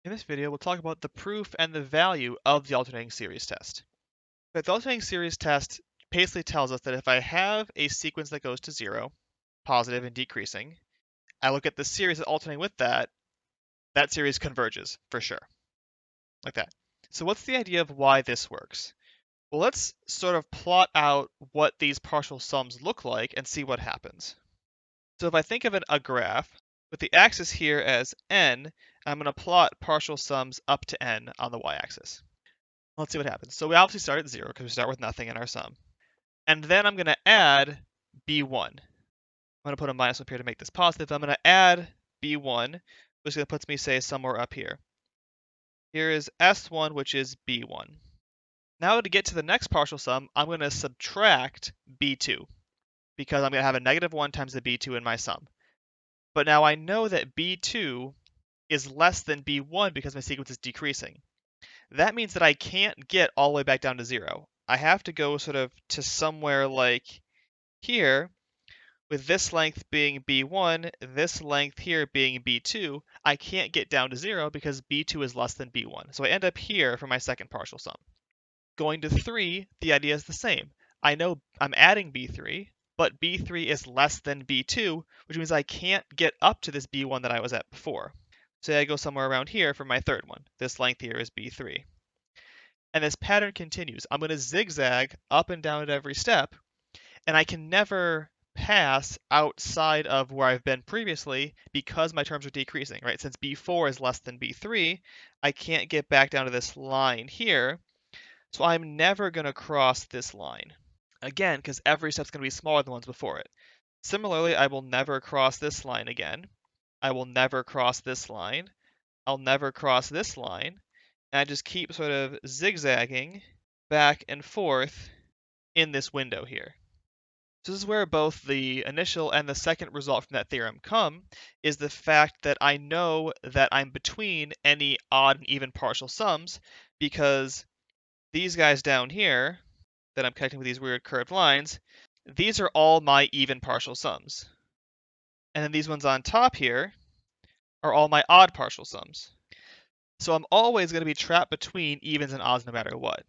In this video, we'll talk about the proof and the value of the alternating series test. The alternating series test basically tells us that if I have a sequence that goes to 0, positive and decreasing, I look at the series alternating with that series converges for sure, like that. So what's the idea of why this works? Well, let's sort of plot out what these partial sums look like and see what happens. So if I think of a graph with the axis here as n, I'm going to plot partial sums up to n on the y-axis. Let's see what happens. So we obviously start at 0 because we start with nothing in our sum. And then I'm going to add b1. I'm going to put a minus up here to make this positive. I'm going to add b1, which is going to put me, say, somewhere up here. Here is s1, which is b1. Now to get to the next partial sum, I'm going to subtract b2 because I'm going to have a negative 1 times the b2 in my sum. But now I know that b2 is less than b1 because my sequence is decreasing. That means that I can't get all the way back down to 0. I have to go sort of to somewhere like here, with this length being b1, this length here being b2. I can't get down to 0 because b2 is less than b1. So I end up here for my second partial sum. Going to 3, the idea is the same. I know I'm adding b3, but b3 is less than b2, which means I can't get up to this b1 that I was at before. So I go somewhere around here for my third one. This length here is b3. And this pattern continues. I'm going to zigzag up and down at every step, and I can never pass outside of where I've been previously because my terms are decreasing, right? Since b4 is less than b3, I can't get back down to this line here, so I'm never going to cross this line. Again, because every step's going to be smaller than the ones before it. Similarly, I will never cross this line again. I will never cross this line. I'll never cross this line. And I just keep sort of zigzagging back and forth in this window here. So this is where both the initial and the second result from that theorem come, is the fact that I know that I'm between any odd and even partial sums, because these guys down here that I'm connecting with these weird curved lines, these are all my even partial sums. And then these ones on top here are all my odd partial sums. So I'm always going to be trapped between evens and odds no matter what.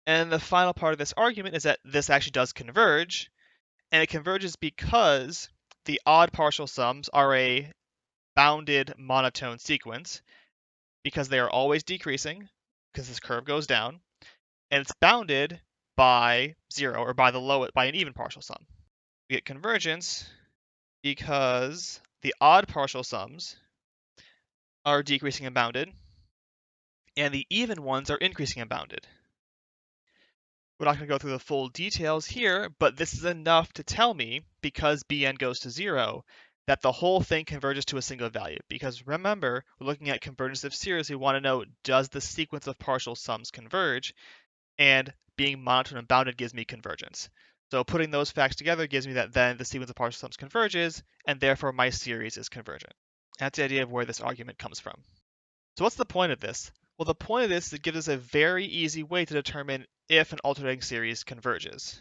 And the final part of this argument is that this actually does converge, and it converges because the odd partial sums are a bounded monotone sequence, because they are always decreasing, because this curve goes down, and it's bounded by 0, or by an even partial sum. We get convergence because the odd partial sums are decreasing and bounded, and the even ones are increasing and bounded. We're not going to go through the full details here, but this is enough to tell me, because Bn goes to 0, that the whole thing converges to a single value. Because remember, we're looking at convergence of series. We want to know, does the sequence of partial sums converge? And being monotone and bounded gives me convergence. So putting those facts together gives me that then the sequence of partial sums converges, and therefore my series is convergent. That's the idea of where this argument comes from. So what's the point of this? Well, the point of this is it gives us a very easy way to determine if an alternating series converges.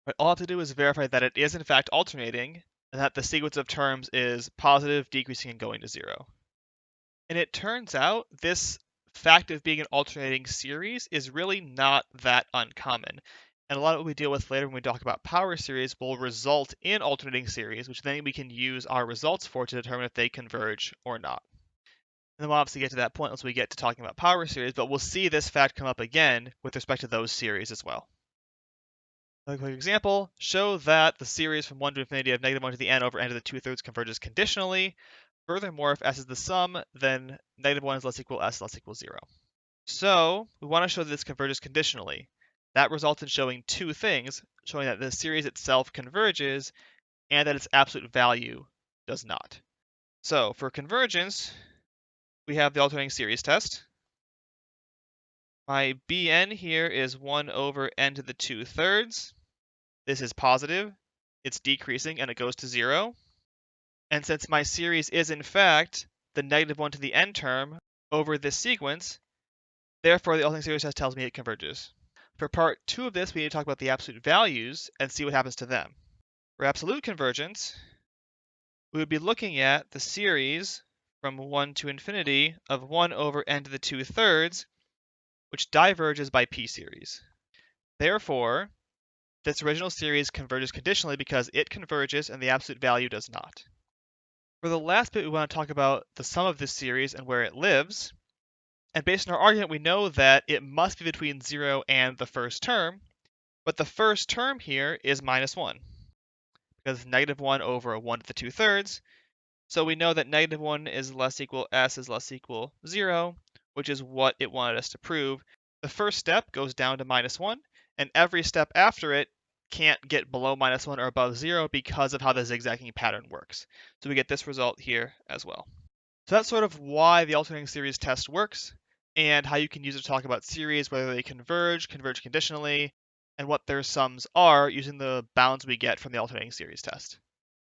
Right, all I have to do is verify that it is in fact alternating, and that the sequence of terms is positive, decreasing, and going to 0. And it turns out this fact of being an alternating series is really not that uncommon. And a lot of what we deal with later when we talk about power series will result in alternating series, which then we can use our results for to determine if they converge or not. And then we'll obviously get to that point once we get to talking about power series, but we'll see this fact come up again with respect to those series as well. A quick example, show that the series from 1 to infinity of negative 1 to the n over n to the 2/3 converges conditionally. Furthermore, if s is the sum, then negative 1 is less equal s less equal 0. So we want to show that this converges conditionally. That results in showing two things, showing that the series itself converges and that its absolute value does not. So for convergence, we have the alternating series test. My Bn here is 1 over n to the 2/3. This is positive, it's decreasing, and it goes to 0. And since my series is in fact the negative 1 to the n term over this sequence, therefore the alternating series test tells me it converges. For part 2 of this, we need to talk about the absolute values and see what happens to them. For absolute convergence, we would be looking at the series from 1 to infinity of 1 over n to the 2/3, which diverges by p-series. Therefore, this original series converges conditionally because it converges and the absolute value does not. For the last bit, we want to talk about the sum of this series and where it lives. And based on our argument, we know that it must be between 0 and the first term, but the first term here is minus 1, because -1 over 1 to the 2/3. So we know that -1 is less equal s is less equal 0, which is what it wanted us to prove. The first step goes down to -1, and every step after it can't get below -1 or above 0 because of how the zigzagging pattern works. So we get this result here as well. So that's sort of why the alternating series test works, and how you can use it to talk about series, whether they converge conditionally, and what their sums are using the bounds we get from the alternating series test.